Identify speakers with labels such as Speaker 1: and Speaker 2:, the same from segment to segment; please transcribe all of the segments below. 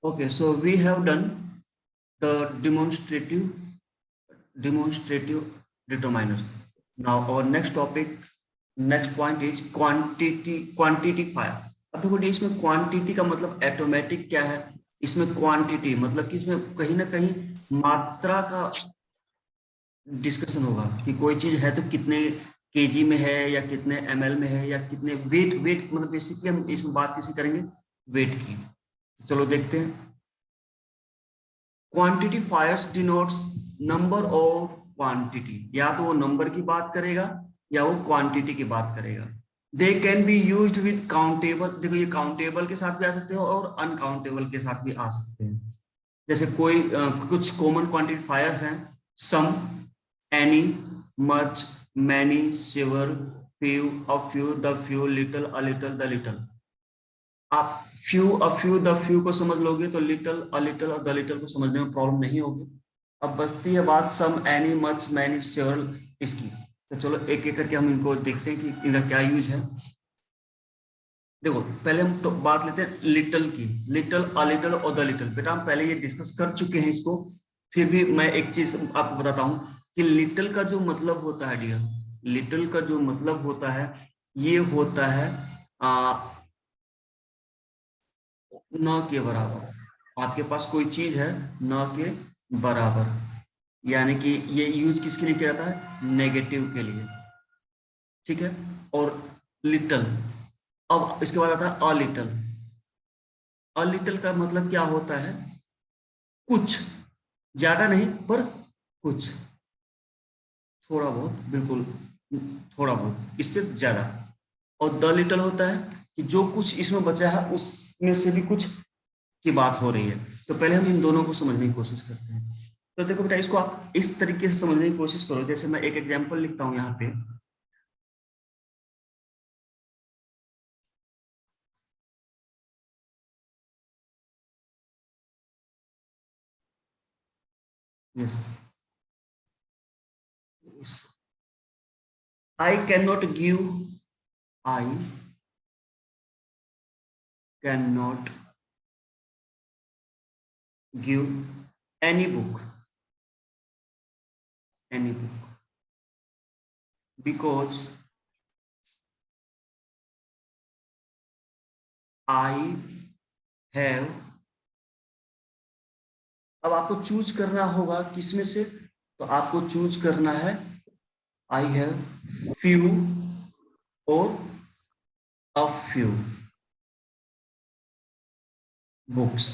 Speaker 1: Okay, so we have done the demonstrative determiners. Now our next point is quantifier. अब देखो इसमें quantity का मतलब ऑटोमेटिक क्या है, इसमें क्वांटिटी मतलब कि इसमें कहीं ना कहीं मात्रा का डिस्कशन होगा कि कोई चीज है तो कितने केजी में है या कितने एमएल में है या कितने वेट मतलब बेसिकली हम इसमें बात किसी करेंगे वेट की। चलो देखते हैं। क्वांटिटीफायर्स डिनोट्स नंबर और क्वांटिटी, या तो वो नंबर की बात करेगा या वो क्वांटिटी की बात करेगा। They can be used with countable, देखो ये काउंटेबल के साथ भी आ सकते हो और अनकाउंटेबल के साथ भी आ सकते हैं। जैसे कोई कुछ कॉमन क्वांटिफायर्स हैं, some, any, much, many, several, few, a few, the few, little, a little, the little. आप few, a few, the few को समझ लोगे तो लिटिल, अ लिटिल और द लिटिल को समझने में प्रॉब्लम नहीं होगी। अब बचती है बात सम, एनी, मच, मैनी, सेवरल इसकी। तो चलो एक एक करके हम इनको देखते हैं कि इनका क्या यूज है। देखो पहले हम तो बात लेते हैं लिटल की, लिटल, अ लिटल और द लिटल। बेटा हम पहले ये डिस्कस कर चुके हैं इसको, फिर भी मैं एक चीज आपको बताता हूँ कि लिटल का जो मतलब होता है डियर, लिटल का जो मतलब होता है ये होता है न के बराबर। आपके पास कोई चीज है न के बराबर, यानी कि ये यूज किसके लिए किया जाता है, नेगेटिव के लिए। ठीक है। और लिटल, अब इसके बाद आता है अ लिटल। अ लिटल का मतलब क्या होता है, कुछ, ज्यादा नहीं पर कुछ, थोड़ा बहुत, बिल्कुल थोड़ा बहुत, इससे ज्यादा। और द लिटल होता है कि जो कुछ इसमें बचा है उसमें से भी कुछ की बात हो रही है। तो पहले हम इन दोनों को समझने की कोशिश करते हैं। तो देखो बेटा इसको आप इस तरीके से समझने की कोशिश करो, जैसे मैं एक एग्जांपल लिखता हूं यहाँ पे। Yes, I can not give, I can not give any book, any book, because I have. अब आपको चूज करना होगा किसमें से, तो आपको चूज करना है आई हैव फ्यू और अ फ्यू बुक्स।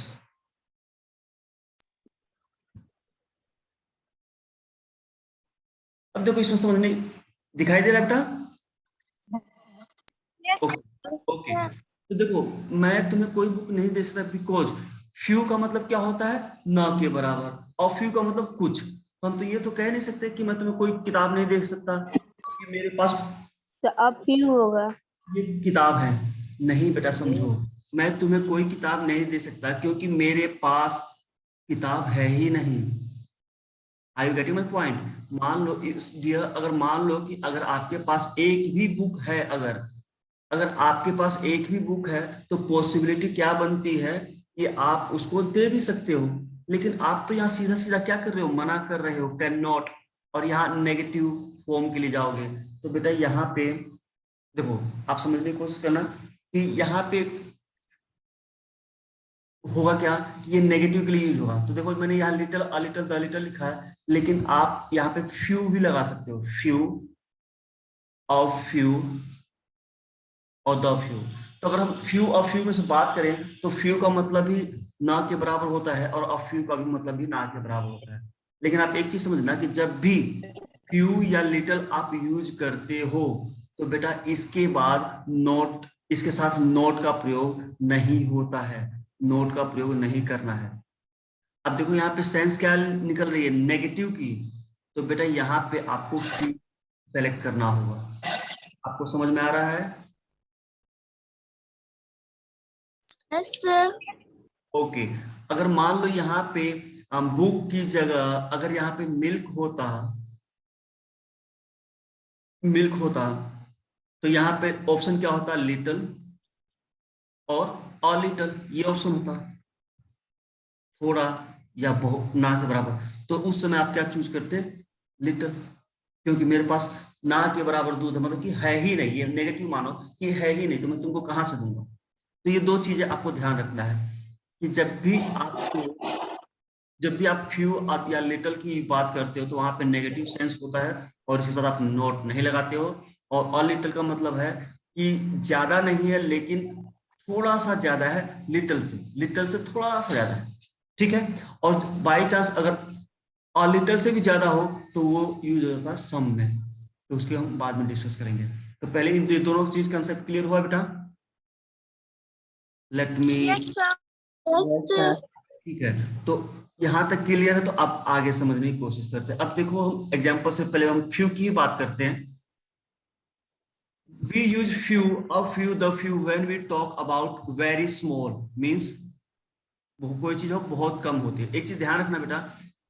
Speaker 1: अब देखो इसमें समझ नहीं दिखाई दे रहा है बेटा।
Speaker 2: Yes.
Speaker 1: ओके ओके, तो देखो मैं तुम्हें कोई बुक नहीं दे सकता बिकॉज फ्यू का मतलब क्या होता है, न के बराबर, और फ्यू का मतलब कुछ। तो हम तो ये तो कह नहीं सकते कि मैं तुम्हें कोई किताब नहीं दे सकता कि मेरे पास
Speaker 2: तो अब फिर होगा।
Speaker 1: ये किताब है। नहीं बेटा समझो, मैं तुम्हें कोई किताब नहीं दे सकता क्योंकि मेरे पास किताब है ही नहीं। आई यू गेटिंग माई पॉइंट। मान लो डियर, अगर मान लो कि अगर आपके पास एक भी बुक है, अगर अगर आपके पास एक भी बुक है तो पॉसिबिलिटी क्या बनती है कि आप उसको दे भी सकते हो। लेकिन आप तो यहाँ सीधा सीधा क्या कर रहे हो, मना कर रहे हो, कैन नॉट, और यहाँ नेगेटिव फॉर्म के लिए जाओगे। तो बेटा यहाँ पे देखो, आप समझने की कोशिश करना कि यहाँ पे होगा क्या, ये नेगेटिव के लिए यूज होगा। तो देखो मैंने यहाँ little, a little, the little लिखा है, लेकिन आप यहाँ पे फ्यू भी लगा सकते हो, फ्यू, ऑफ फ्यू और द फ्यू। तो अगर हम फ्यू और फ्यू में से बात करें तो फ्यू का मतलब ही ना के बराबर होता है और अ फ्यू का भी मतलब भी ना के बराबर होता है। लेकिन आप एक चीज समझना कि जब भी फ्यू या लिटिल आप यूज करते हो तो बेटा इसके बाद नोट, इसके साथ नोट का प्रयोग नहीं होता है, नोट का प्रयोग नहीं करना है। अब देखो यहाँ पे सेंस क्या निकल रही है, नेगेटिव की। तो बेटा यहाँ पे आपको फ्यू सेलेक्ट करना होगा। आपको समझ में आ रहा है?
Speaker 2: Yes, sir.
Speaker 1: ओके। अगर मान लो यहाँ पे बुक की जगह अगर यहाँ पे मिल्क होता तो यहाँ पे ऑप्शन क्या होता, लिटिल और अ लिटिल, ये ऑप्शन होता। थोड़ा या बहुत, ना के बराबर, तो उस समय आप क्या चूज करते हैं? लिटिल, क्योंकि मेरे पास ना के बराबर दूध है, मतलब कि है ही नहीं, ये नेगेटिव मानो कि है ही नहीं, तो मैं तुमको कहाँ से दूंगा। तो ये दो चीजें आपको ध्यान रखना है कि जब भी आप फ्यू या लिटिल की बात करते हो तो वहां पे नेगेटिव सेंस होता है, और इसके साथ आप नोट नहीं लगाते हो। और अ लिटिल का मतलब है कि ज्यादा नहीं है लेकिन थोड़ा सा ज्यादा है, लिटिल से थोड़ा सा ज्यादा है, ठीक है। और बाई चांस अगर अ लिटिल से भी ज्यादा हो तो वो यूज होता है सम में, तो उसके हम बाद में डिस्कस करेंगे। तो पहले इन दोनों चीज कंसेप्ट क्लियर हुआ बेटा? Let me,
Speaker 2: Yes, sir. Yes, sir.
Speaker 1: ठीक है। तो यहाँ तक क्लियर है, तो अब आगे समझने की कोशिश करते हैं। अब देखो, हम एग्जांपल से पहले हम फ्यू की ही बात करते हैं। We use few, the few when we talk about very small, means कोई चीज हो बहुत कम होती है। एक चीज ध्यान रखना बेटा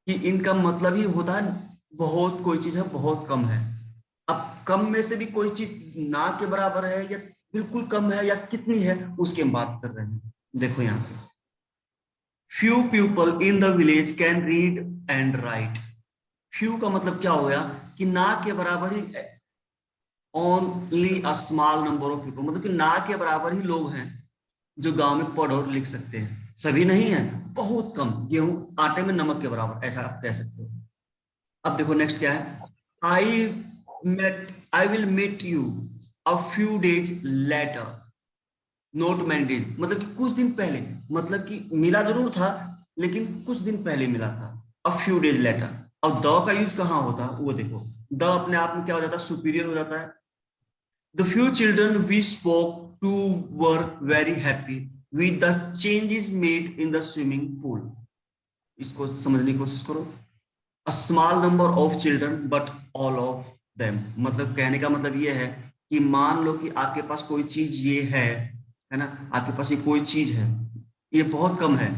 Speaker 1: कि इनका मतलब ही होता है बहुत, कोई चीज है बहुत कम है। अब कम में से भी कोई चीज ना के बराबर है या बिल्कुल कम है या कितनी है, उसकी हम बात कर रहे हैं। देखो यहाँ पे, few people in the village can read and write। few का मतलब क्या हो गया कि ना के बराबर ही, only a small number of people, मतलब कि ना के बराबर ही लोग हैं जो गांव में पढ़ और लिख सकते हैं, सभी नहीं है, बहुत कम, गेहूं आटे में नमक के बराबर, ऐसा आप कह सकते हो। अब देखो नेक्स्ट क्या है, I will meet you a few days later, not many days, मतलब कि कुछ दिन पहले, मतलब कि मिला जरूर था लेकिन कुछ दिन पहले मिला था, अ फ्यू डेज लेटर। और द का यूज कहाँ होता है वो देखो, द अपने आप में क्या हो जाता है, सुपीरियर हो जाता है। The few children we spoke to were very happy with the changes made in the swimming pool. इसको समझने की कोशिश करो। A small number of children but all of them, मतलब कहने का मतलब ये है कि मान लो कि आपके पास कोई चीज ये है ना, आपके पास ये कोई चीज है, ये बहुत कम है,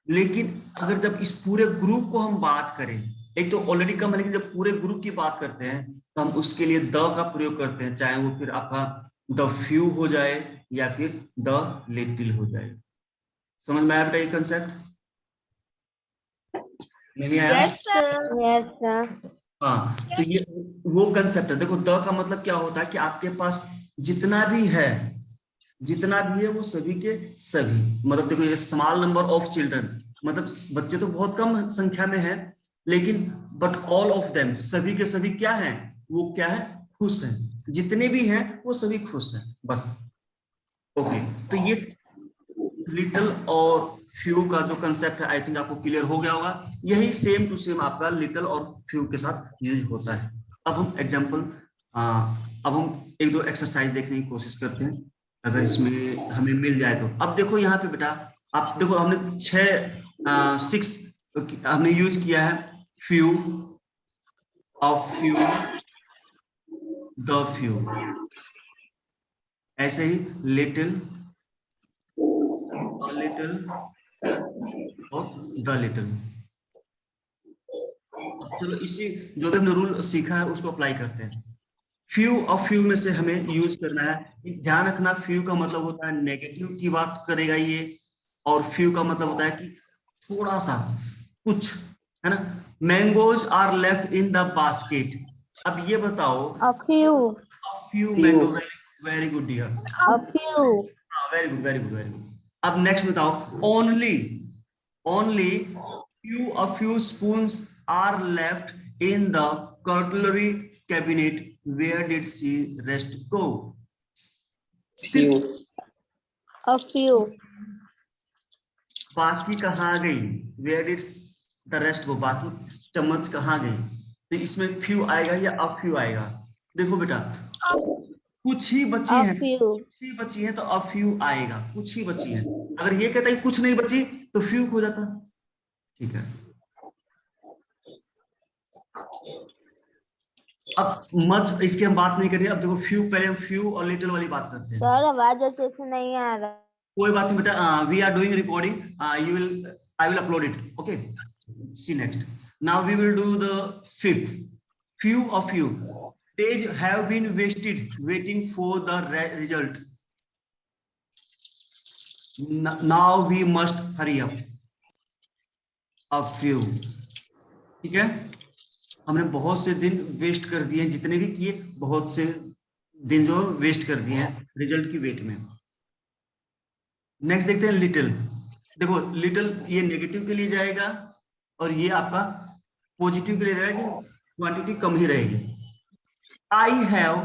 Speaker 1: लेकिन अगर जब इस पूरे ग्रुप को हम बात करें, एक तो ऑलरेडी कम है, लेकिन जब पूरे ग्रुप की बात करते हैं तो हम उसके लिए द का प्रयोग करते हैं, चाहे वो फिर आपका द फ्यू हो जाए या फिर द लिटिल हो जाए। समझ में आया बेटा ये कंसेप्ट? नहीं आया?
Speaker 2: Yes, sir.
Speaker 3: Yes, sir.
Speaker 1: हाँ, तो ये वो कंसेप्ट है। देखो द का मतलब क्या होता है कि आपके पास जितना भी है, जितना भी है वो सभी के सभी, मतलब देखो ये स्मॉल नंबर ऑफ चिल्ड्रन, मतलब बच्चे तो बहुत कम संख्या में हैं, लेकिन बट ऑल ऑफ देम, सभी के सभी क्या हैं, वो क्या है, खुश हैं, जितने भी हैं वो सभी खुश हैं, बस। ओके, तो ये लिटिल और फ्यू का जो कंसेप्ट है, आई थिंक आपको क्लियर हो गया होगा। यही सेम टू सेम आपका लिटिल और फ्यू के साथ यूज होता है। अब हम एग्जांपल, अब हम एक दो एक्सरसाइज देखने की कोशिश करते हैं, अगर इसमें हमें मिल जाए तो। अब देखो यहाँ पे बेटा, आप देखो हमने 6 हमने यूज किया है, few, of few, the few, ऐसे ही लिटिल, अ लिटिल और द लिटिल। चलो इसी जो भी हमने रूल सीखा है उसको अप्लाई करते हैं। फ्यू और फ्यू में से हमें यूज करना है, ध्यान रखना फ्यू का मतलब होता है नेगेटिव की बात करेगा ये, और फ्यू का मतलब होता है कि थोड़ा सा, कुछ, है ना। Mangoes are left in the basket. अब ये बताओ,
Speaker 3: A few.
Speaker 1: Few mango, very good dear,
Speaker 3: A few.
Speaker 1: Very good very good very good. अब नेक्स्ट बताओ, only, only few spoons are left in the cutlery cabinet, where did she rest go? सिर्फ
Speaker 3: A few.
Speaker 1: बाकी कहाँ गई, where did the rest go, बाकी चम्मच कहाँ गई। तो इसमें few आएगा या a few आएगा। देखो बेटा, कुछ ही बची
Speaker 3: A
Speaker 1: है,
Speaker 3: few.
Speaker 1: कुछ ही बची है तो a few आएगा, कुछ ही बची है। अगर ये कहता है कुछ नहीं बची तो few हो जाता, ठीक है। अब मच इसकी हम बात नहीं करेंगे। अब देखो फ्यू, पहले हम फ्यू और लिटिल वाली बात करते हैं।
Speaker 3: सर आवाज अच्छे से नहीं आ रहा।
Speaker 1: कोई बात नहीं बेटा, we are doing recording, you will, I will upload it, okay. See next, now we will do the fifth, few of you days have been wasted waiting for the result, now we must hurry up। a few। ठीक है, हमने बहुत से दिन waste कर दिए, जितने भी किए बहुत से दिन जो वेस्ट कर दिए हैं रिजल्ट की वेट में। नेक्स्ट देखते हैं लिटिल। देखो लिटिल ये नेगेटिव के लिए जाएगा और ये आपका पॉजिटिव के लिए जाएगा कि क्वांटिटी कम ही रहेगी। I have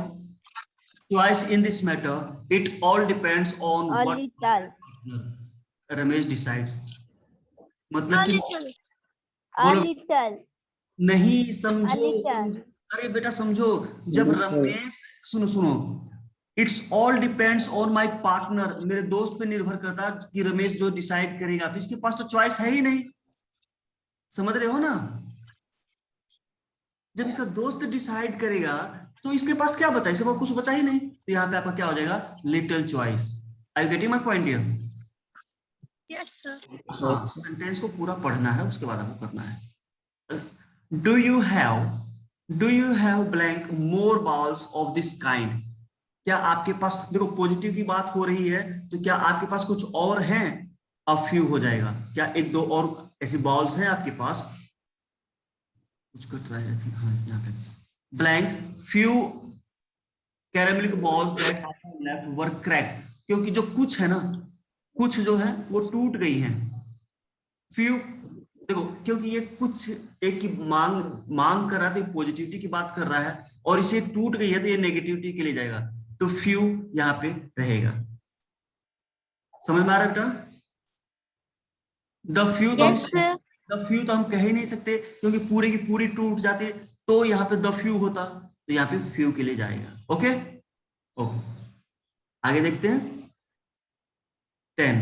Speaker 1: choice in this matter, it all depends on
Speaker 3: A
Speaker 1: what
Speaker 3: little.
Speaker 1: Ramesh decides. मतलब कि
Speaker 3: A
Speaker 1: बोलो
Speaker 3: little.
Speaker 1: नहीं,
Speaker 3: A
Speaker 1: समझो
Speaker 3: little.
Speaker 1: अरे बेटा समझो, जब रमेश, सुनो सुनो, it's all depends on my partner, मेरे दोस्त पे निर्भर करता है कि रमेश जो डिसाइड करेगा, तो इसके पास तो चॉइस है ही नहीं। समझ रहे हो ना? जब इसका दोस्त डिसाइड करेगा तो इसके पास क्या बचा, इसके पास कुछ बचा ही नहीं, तो यहाँ पे आपका क्या हो जाएगा, little choice. I you getting my point here?
Speaker 2: Yes, sir.
Speaker 1: हाँ, सेंटेंस को पूरा पढ़ना है, उसके बाद आपको करना है। Do you have blank more balls of this kind? क्या आपके पास, देखो पॉजिटिव की बात हो रही है, तो क्या आपके पास कुछ और हैं? अ फ्यू हो जाएगा। क्या एक दो और ऐसी बॉल्स हैं आपके पास? कुछ कट रहा है, हाँ यहाँ पे blank few caramelic balls that I left were crack. क्योंकि जो कुछ है ना, कुछ जो है वो टूट गई हैं। फ्यू, देखो क्योंकि ये कुछ एक की मांग कर रहा है, तो पॉजिटिविटी की बात कर रहा है, और इसे टूट गई है तो ये नेगेटिविटी के लिए जाएगा, तो फ्यू यहाँ पे रहेगा। समझ में आ रहा है बेटा? द फ्यू तो
Speaker 2: Yes, sir.
Speaker 1: द फ्यू तो हम कह ही नहीं सकते, क्योंकि पूरे की पूरी टूट जाती, तो यहाँ पे द फ्यू होता, तो यहाँ पे फ्यू के लिए जाएगा। ओके ओके, आगे देखते हैं 10।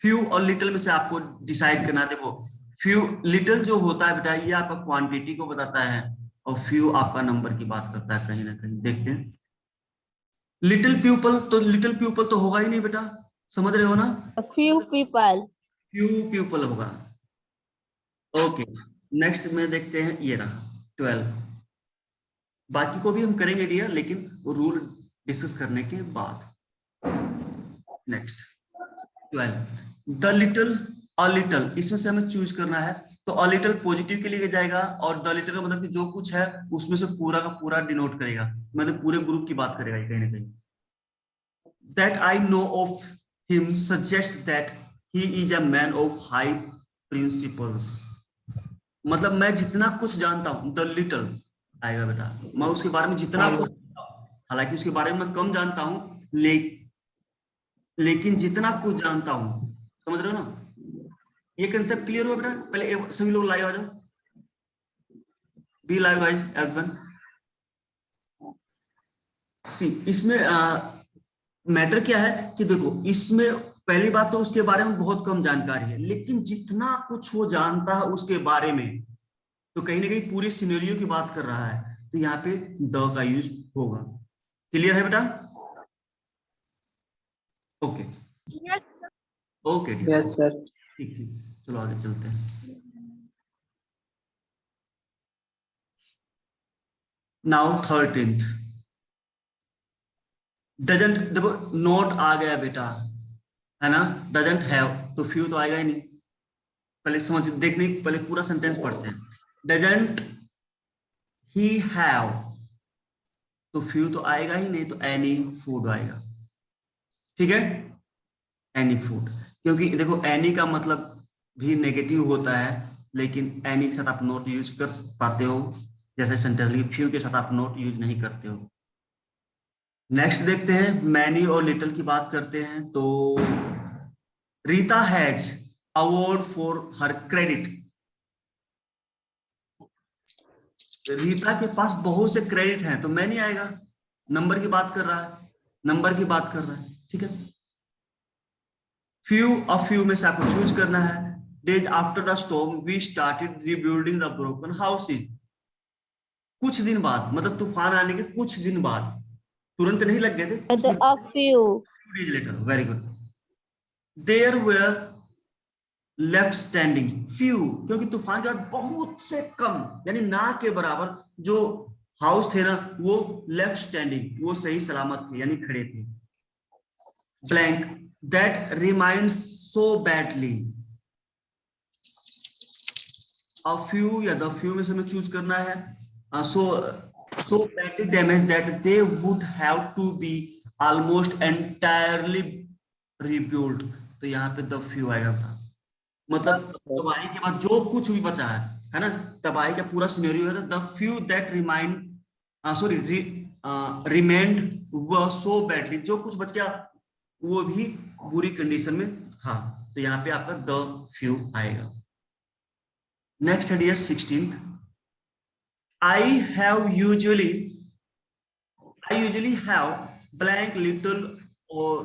Speaker 1: फ्यू और लिटिल में से आपको डिसाइड करना। देखो फ्यू, लिटिल जो होता है बेटा, ये आपका क्वांटिटी को बताता है, और फ्यू आपका नंबर की बात करता है कहीं ना कहीं। देखते हैं लिटिल प्यूपल तो होगा ही नहीं बेटा, समझ रहे हो ना?
Speaker 3: A few people.
Speaker 1: Few people होगा। ओके, नेक्स्ट में देखते हैं, ये रहा 12। बाकी को भी हम करेंगे डियर, लेकिन रूल डिस्कस करने के बाद। Next 12, the little, a little, इसमें से हमें चूज करना है, तो अ लिटिल पॉजिटिव के लिए जाएगा, और द लिटिल का मतलब कि जो कुछ है उसमें से पूरा का पूरा डिनोट करेगा, मतलब पूरे ग्रुप की बात करेगा कहीं ना कहीं। That I know of him suggest that he is a man of high principles. मतलब मैं जितना कुछ जानता हूं, द लिटिल आएगा बेटा, मैं उसके बारे में जितना कुछ, हालांकि उसके बारे में मैं कम जानता हूं, लेकिन जितना कुछ जानता हूं, समझ रहे हो ना? ये कंसेप्ट क्लियर हुआ बेटा? पहले सभी लोग लाइव आ जाओ, बी लाइव गाइस एवरीवन। सी, इसमें मैटर क्या है कि देखो, इसमें पहली बात तो उसके बारे में बहुत कम जानकारी है, लेकिन जितना कुछ वो जानता है उसके बारे में, तो कहीं ना कहीं पूरी सिनेरियो की बात कर रहा है, तो यहाँ पे द का यूज होगा। क्लियर है बेटा? Okay
Speaker 2: Yes.
Speaker 1: Okay
Speaker 4: yes sir.
Speaker 1: ठीक ठीक, चलो आगे चलते हैं। नाउ 13th, डजंट, देखो नोट आ गया बेटा, है ना? डजंट हैव, तो फ्यू तो आएगा ही नहीं। पहले समझ देखने, पहले पूरा सेंटेंस पढ़ते हैं। डजंट ही हैव, तो फ्यू तो आएगा ही नहीं, तो एनी फूड आएगा। ठीक है, एनी फूड, क्योंकि देखो एनी का मतलब भी नेगेटिव होता है, लेकिन एनी के साथ आप नोट यूज कर पाते हो, जैसे सेंटेंस फ्यू के साथ आप नोट यूज नहीं करते हो। नेक्स्ट देखते हैं, मैनी और लिटिल की बात करते हैं, तो Rita has award for her credit. Rita के पास बहुत से क्रेडिट हैं, तो मैनी आएगा, नंबर की बात कर रहा है, नंबर की बात कर रहा है। ठीक है, फ्यू, अ फ्यू में से आपको चूज करना है। Days after the storm we started rebuilding the broken houses. कुछ दिन बाद, मतलब तूफान आने के कुछ दिन बाद, तुरंत नहीं लग गए थे, कुछ दिन,
Speaker 3: A few.
Speaker 1: Days later. Very good. There were left standing few, क्योंकि तूफान के बाद बहुत से कम, यानी ना के बराबर जो हाउस थे ना, वो लेफ्ट स्टैंडिंग, वो सही सलामत थे, यानी खड़े थे। Blank that reminds so badly, a few या द फ्यू में से हमें चूज करना है. सो badly damaged that they would have to be almost entirely rebuilt. तो यहाँ पे द फ्यू आएगा था. मतलब तबाही के बाद जो कुछ भी बचा है ना, तबाही का पूरा सिनेरियो है. द फ्यू दैट रिमेंड व सो बैडली, जो कुछ बच गया वो भी बुरी कंडीशन में था. तो यहाँ पे आपका द फ्यू आएगा. नेक्स्ट है 16th. I usually have blank little or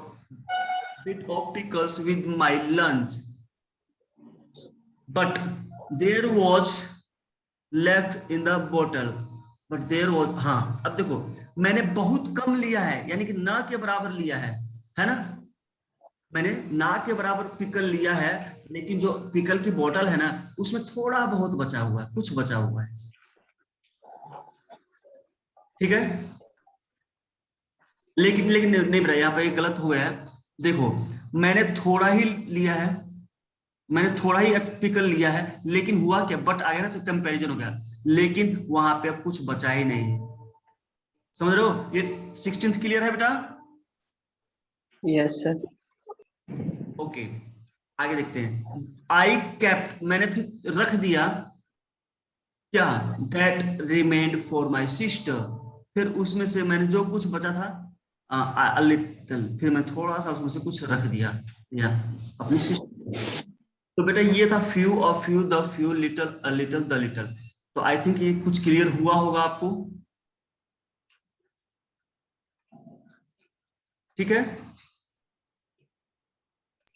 Speaker 1: bit opticals with my lunch, but there was left in the bottle. But there was, हाँ अब देखो मैंने बहुत कम लिया है, यानी कि ना के बराबर लिया है ना. मैंने ना के बराबर पिकल लिया है, लेकिन जो पिकल की बोतल है ना उसमें थोड़ा बहुत बचा हुआ है, कुछ बचा हुआ है. ठीक है, लेकिन नहीं बेटा, यहाँ पे गलत हो गया है. देखो मैंने थोड़ा ही लिया है, मैंने थोड़ा ही पिकल लिया है, लेकिन हुआ क्या, बट आया ना तो कंपैरिजन हो गया, लेकिन वहां पे अब कुछ बचा ही नहीं है. समझ रहे हो? ये 16th क्लियर है बेटा?
Speaker 4: Yes sir.
Speaker 1: ओके, आगे देखते हैं. आई कैप्ट, मैंने फिर रख दिया क्या, that remained for my sister. फिर उसमें से मैंने जो कुछ बचा था लिटिल, फिर मैं थोड़ा सा उसमें से कुछ रख दिया या अपनी सिस्टर. तो बेटा ये था फ्यू और few, the few, little, a little, the little. तो आई थिंक ये कुछ क्लियर हुआ होगा आपको. ठीक है.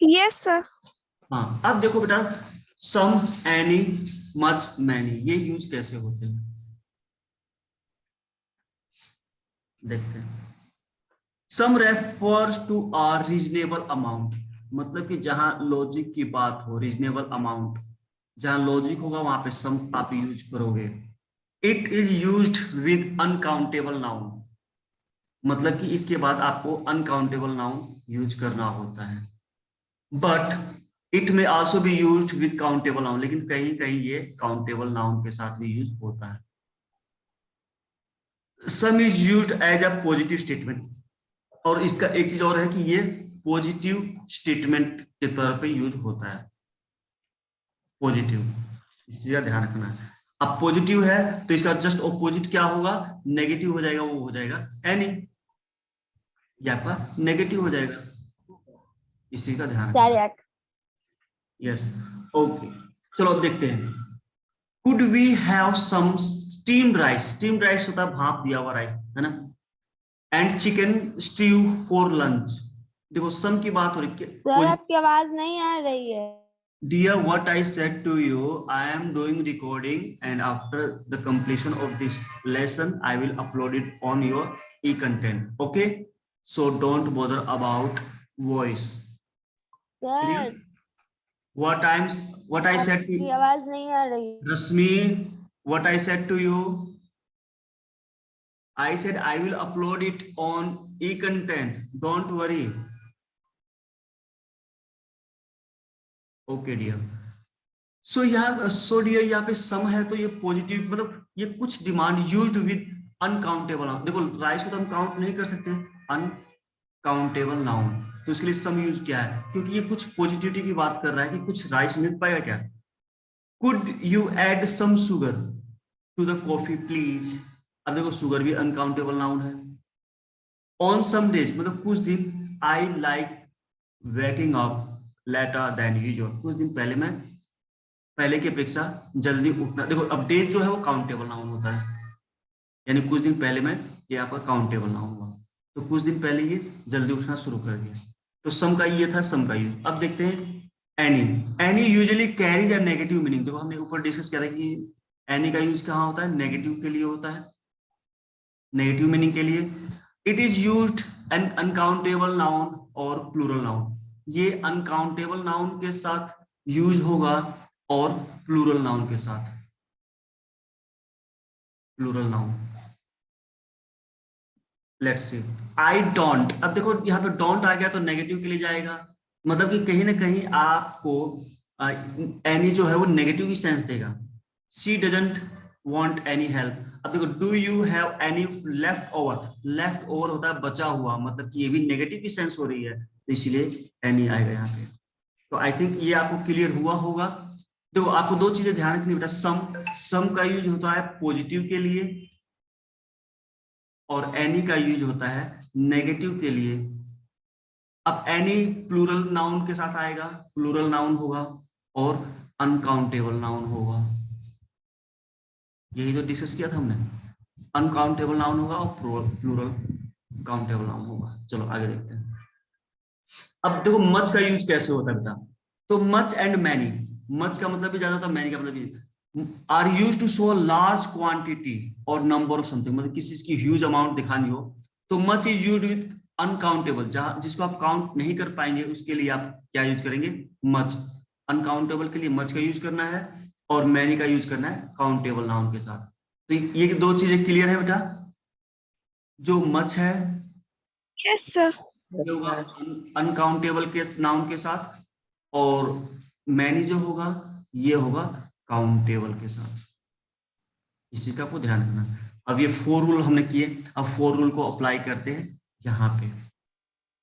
Speaker 2: Yes, sir.
Speaker 1: हाँ अब देखो बेटा, सम, एनी, मच, मैनी, ये यूज कैसे होते हैं देखते हैं. Some refers to a reasonable amount, मतलब कि जहां लॉजिक की बात हो, रीजनेबल अमाउंट, जहां लॉजिक होगा वहां पे सम आप यूज करोगे. It is used with uncountable noun, मतलब कि इसके बाद आपको अनकाउंटेबल नाउन यूज करना होता है. बट इट में also be used with countable noun, लेकिन कहीं कहीं ये काउंटेबल नाउन के साथ भी यूज होता है. Some is used as a positive statement, और इसका एक चीज और है कि ये पॉजिटिव स्टेटमेंट के तौर पे यूज होता है. पॉजिटिव, इस चीज का ध्यान रखना है. अब पॉजिटिव है तो इसका जस्ट ऑपोजिट क्या होगा, नेगेटिव हो जाएगा, वो हो जाएगा एनी, या आपका नेगेटिव हो जाएगा. इसी का ध्यान रखना. यस, ओके, चलो अब देखते हैं. Could we have some steamed rice, steamed rice होता है भाप दिया हुआ राइस, है ना. And chicken stew for lunch. देखो सम की बात हो रही है.
Speaker 3: सर आपकी आवाज नहीं आ रही है.
Speaker 1: Dear, what I said to you, I am doing recording, and after the completion of this lesson, I will upload it on your e-content. Okay? So don't bother about voice.
Speaker 3: Sir
Speaker 1: What I said to
Speaker 3: आपकी
Speaker 1: you,
Speaker 3: आवाज नहीं आ रही.
Speaker 1: Rasmi, what I said to you, I said I will upload it on e-content. Don't worry. Okay dear. So dear यहाँ पे सम है तो ये positive, मतलब ये कुछ डिमांड यूज्ड विद अनकाउंटेबल. देखो राइस को तो हम काउंट नहीं कर सकते, अनकाउंटेबल नाउन, तो इसके लिए सम यूज किया है, क्योंकि ये कुछ पॉजिटिविटी की बात कर रहा है कि कुछ राइस मिल पाएगा क्या. Could you add some sugar to the coffee please. अब देखो शुगर भी अनकाउंटेबल नाउन है. ऑन सम डेज, मतलब कुछ दिन, I like waking up later than usual, कुछ दिन पहले मैं पहले की अपेक्षा जल्दी उठना. देखो अब डेज जो है वो काउंटेबल नाउन होता है, यानी कुछ दिन पहले में, ये आपका काउंटेबल नाउन हुआ, तो कुछ दिन पहले ये जल्दी उठना शुरू कर दिया. तो सम का ये था सम का यूज. अब देखते हैं any. Any usually carries a negative meaning. देखो हमने ऊपर डिस्कस किया था कि एनी का यूज कहाँ होता है, नेगेटिव के लिए होता है, नेगेटिव मीनिंग के लिए. It is used an uncountable noun और प्लूरल नाउन. ये अनकाउंटेबल नाउन के साथ यूज होगा और प्लूरल नाउन के साथ. Plural noun, let's see, I don't. अब देखो यहाँ पे डोंट आ गया तो नेगेटिव के लिए जाएगा, मतलब कि कहीं ना कहीं आपको एनी जो है वो नेगेटिव की सेंस देगा. She doesn't want any help। अब देखो do you have any left over, left over होता है बचा हुआ, मतलब कि ये भी नेगेटिव की सेंस हो रही है, तो इसलिए any आएगा यहाँ पे। तो आई थिंक ये आपको क्लियर हुआ होगा। देखो आपको दो चीजें ध्यान रखनी बेटा, सम का यूज होता है पॉजिटिव के लिए और एनी का यूज होता है नेगेटिव के लिए। अब एनी प्लूरल नाउन के साथ आएगा, प्लूरल नाउन होगा और अनकाउंटेबल नाउन होगा, यही जो डिस्कस किया था हमने, अनकाउंटेबल नाउन होगा और प्लूरल काउंटेबल नाउन होगा। चलो आगे देखते हैं। अब देखो मच का यूज कैसे होता है बेटा, तो मच एंड मैनी, मच का मतलब भी ज्यादा होता है, मैनी का मतलब भी, are use to show large quantity और नंबर ऑफ समथिंग, मतलब किसी चीज की ह्यूज अमाउंट दिखानी हो तो much is used with uncountable, जहां जिसको आप काउंट नहीं कर पाएंगे उसके लिए आप क्या यूज करेंगे, मच। अनकाउंटेबल के लिए मच का यूज करना है और मैनी का यूज करना है काउंटेबल नाउन के साथ। तो ये दो चीजें क्लियर है बेटा, जो मच है
Speaker 2: Yes, sir.
Speaker 1: ये होगा अनकाउंटेबल के नाउन के साथ और मैनी जो होगा ये होगा काउंटेबल के साथ, इसी का आपको ध्यान रखना। अब ये 4 रूल हमने किए, अब 4 रूल को अप्लाई करते हैं यहाँ पे।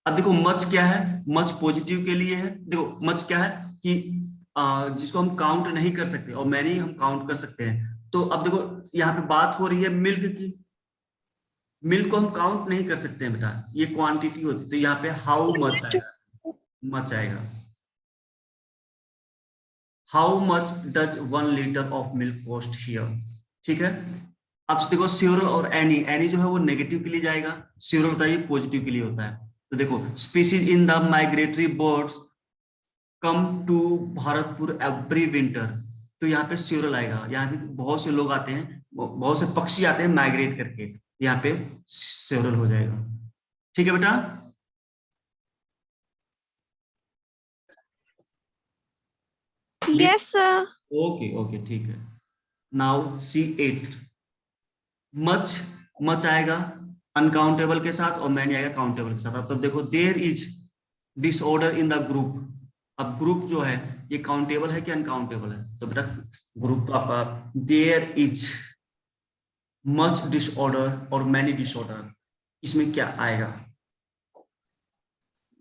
Speaker 1: अब देखो मच क्या है, मच पॉजिटिव के लिए है। देखो मच क्या है कि जिसको हम काउंट नहीं कर सकते और मैनी हम काउंट कर सकते हैं। तो अब देखो यहाँ पे बात हो रही है मिल्क की, मिल्क को हम काउंट नहीं कर सकते हैं बेटा, ये क्वांटिटी होती है, तो यहाँ पे हाउ मच आएगा, मच आएगा। How much does 1 litre of milk cost here, ठीक है। अब देखो स्यूरल और एनी, एनी जो है वो नेगेटिव के लिए जाएगा, स्यूरल होता है ये पॉजिटिव के लिए होता है। तो देखो species in the migratory birds come to Bharatpur every winter, तो यहाँ पे स्यूरल आएगा, यहाँ पे बहुत से लोग आते हैं, बहुत से पक्षी आते हैं माइग्रेट करके, यहाँ पे स्यूरल हो जाएगा, ठीक है बेटा।
Speaker 2: Yes, sir.
Speaker 1: ओके ओके ठीक है। नाउ सी 8, मच, मच आएगा अनकाउंटेबल के साथ और मैनी आएगा काउंटेबल के साथ। अब तो देखो there is disorder in the group, अब ग्रुप जो है ये काउंटेबल है कि अनकाउंटेबल है, तो बेटा ग्रुप तो आपका देयर इज मच डिसऑर्डर और मैनी डिसऑर्डर, इसमें क्या आएगा,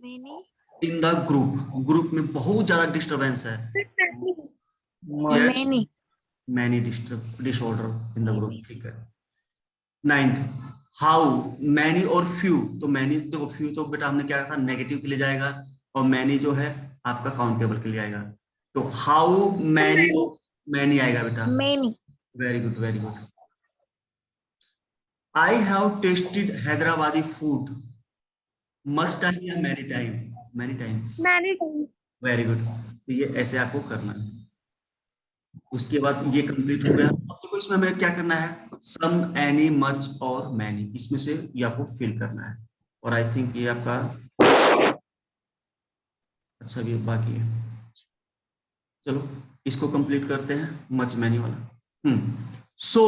Speaker 2: Many.
Speaker 1: In the group, group में बहुत ज्यादा डिस्टर्बेंस है, Yes.
Speaker 2: Many.
Speaker 1: Many disorder in the group, ठीक है। 9th, हाउ मैनी और फ्यू, तो मैनी देखो फ्यू तो बेटा हमने क्या था नेगेटिव के लिए जाएगा और मैनी जो है आपका काउंटेबल के लिए आएगा, तो हाउ मैनी, मैनी आएगा बेटा,
Speaker 2: Many.
Speaker 1: Very good very good. I have tested Hyderabadi food, much time या many time, many times,
Speaker 2: Many times.
Speaker 1: Very good. तो ये ऐसे आपको करना है, उसके बाद ये कंप्लीट हो गया। अब देखो इसमें हमें क्या करना है, सम, एनी, मच और मैनी, इसमें से ये आपको फिल करना है, और आई थिंक ये आपका अच्छा भी बाकी है। चलो इसको कंप्लीट करते हैं, मच मैनी वाला। सो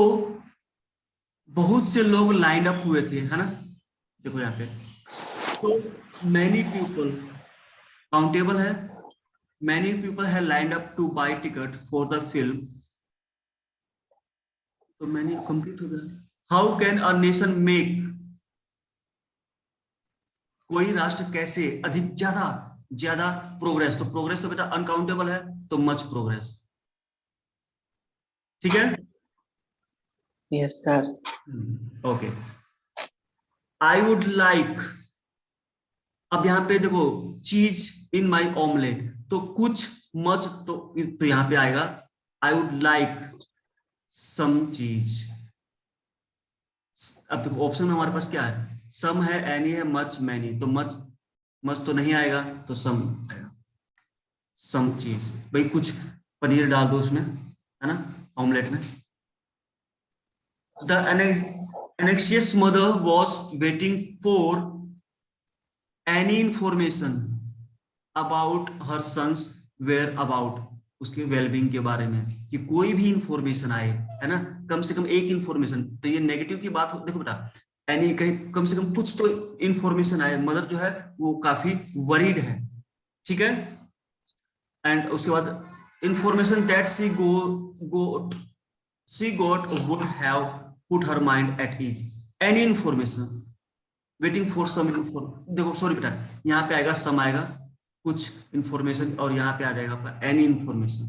Speaker 1: बहुत से लोग लाइन अप हुए थे, है ना, देखो यहाँ पे, तो मैनी पीपल काउंटेबल है, मैनी पीपल है lined up to buy ticket for the film, तो मैनी कंप्लीट हो गया। How can a nation make, कोई राष्ट्र कैसे अधिक ज्यादा प्रोग्रेस, तो प्रोग्रेस तो बेटा अनकाउंटेबल है, तो मच प्रोग्रेस, ठीक है।
Speaker 4: Yes, sir.
Speaker 1: Okay, I would like, अब यहाँ पे देखो चीज इन माई ऑमलेट, तो कुछ मच, तो यहाँ पे आएगा आई वुड लाइक सम चीज। अब देखो ऑप्शन में हमारे पास क्या है, सम है, एनी है, मच, मैनी, तो मच तो नहीं आएगा, तो सम आएगा, सम चीज, भाई कुछ पनीर डाल दो उसमें, है ना, ऑमलेट में। The anxious mother was waiting for any information about her sons whereabouts, उसके वेलबींग के बारे में, कि कोई भी इंफॉर्मेशन आए, है ना, कम से कम एक इंफॉर्मेशन, तो ये नेगेटिव की बात देखो बेटा, एनी कहीं कम से कम कुछ तो इंफॉर्मेशन आए, मदर जो है वो काफी वरीड है, ठीक है। एंड उसके बाद information that she got She would have put her mind at ease. Any information, waiting for some देखो सॉरी बेटा, यहाँ पे आएगा सम आएगा कुछ इंफॉर्मेशन और यहाँ पे आ जाएगा आपका एनी इंफॉर्मेशन।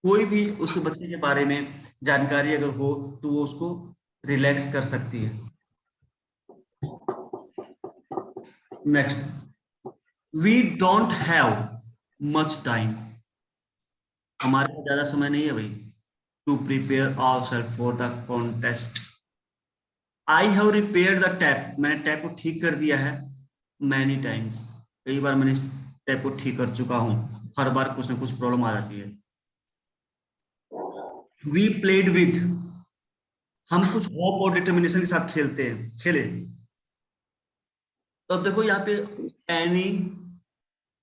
Speaker 1: कोई भी उसके बच्चे के बारे में जानकारी अगर हो तो वो उसको रिलैक्स कर सकती है। Next, we don't have much time, हमारे पास ज्यादा समय नहीं है भाई। To prepare ourselves for the contest. I have repair the tap, मैंने टैप को ठीक कर दिया है मैनी टाइम्स, कई बार मैंने टैप को ठीक कर चुका हूं, हर बार कुछ ना कुछ प्रॉब्लम आ जाती है। वी प्लेड विथ, हम कुछ होप और डिटर्मिनेशन के साथ खेले। तो अब देखो यहाँ पे any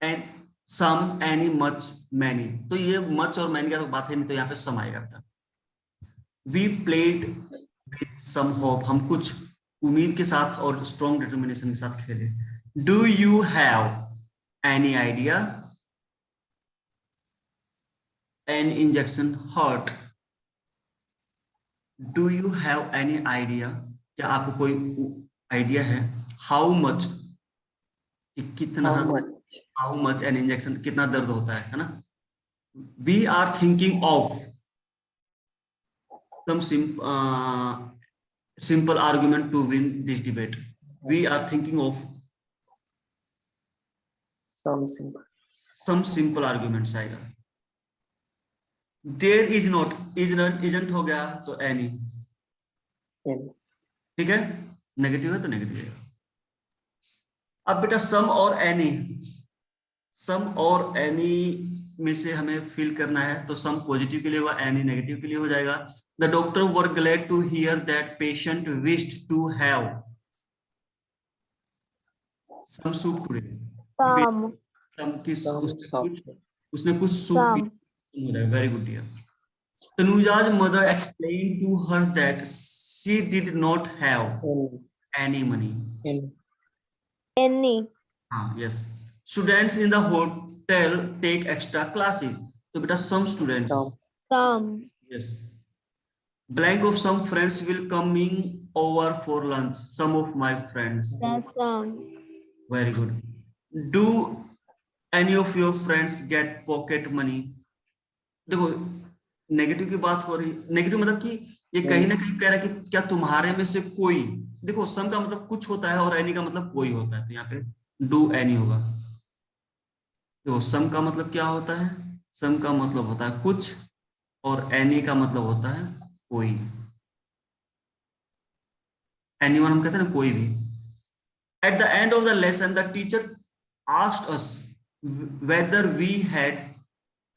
Speaker 1: and some, any, much, many, तो ये मच और मैनी का तो बात है नहीं, तो यहाँ पे सम आएगा। We played with some hope, हम कुछ उम्मीद के साथ और स्ट्रॉन्ग डिटर्मिनेशन के साथ खेले। Do you have any idea an injection hurt, do you have any idea, क्या आपको कोई आइडिया है? हाउ मच, कितना, हाउ मच एन इंजेक्शन, कितना दर्द होता है ना। We are thinking of some simple argument to win this debate. We are thinking of
Speaker 4: some
Speaker 1: simple arguments आएगा। There is not, isn't हो गया तो any, ठीक है, नेगेटिव है तो नेगेटिव है। अब बेटा सम और एनी में से हमें फिल करना है, तो सम पॉजिटिव के लिए होगा, एनी नेगेटिव के लिए हो जाएगा। The doctor were glad to hear that patient wished to have some soup today. उसने कुछ सूप पिया। Very good dear. Tanuja's mother explain to her that she did not have any money.
Speaker 3: Any.
Speaker 1: हाँ, yes. Students in the hotel take extra classes, तो बेटा some students.
Speaker 3: Some.
Speaker 1: Yes. Blank of some friends will coming over for lunch. Some of my friends.
Speaker 3: That's some.
Speaker 1: Very good. Do any of your friends get pocket money? देखो negative की बात हो रही, negative मतलब कि ये कहीं ना कहीं कह रहा है कि क्या तुम्हारे में से कोई, देखो सम का मतलब कुछ होता है और एनी का मतलब कोई होता है, तो यहाँ पे डू एनी होगा। देखो सम का मतलब क्या होता है, सम का मतलब होता है कुछ और एनी का मतलब होता है कोई। एनीवन हम कहते हैं ना, कोई भी। At the end of the lesson the teacher asked us whether we had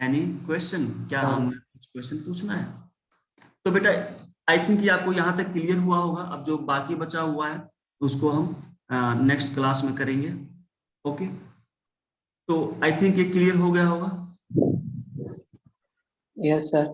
Speaker 1: any question, क्या हमें कुछ क्वेश्चन पूछना है। तो बेटा आई थिंक ये आपको यहाँ तक क्लियर हुआ होगा। अब जो बाकी बचा हुआ है उसको हम नेक्स्ट क्लास में करेंगे। ओके, तो आई थिंक ये क्लियर हो गया होगा।
Speaker 4: Yes, sir.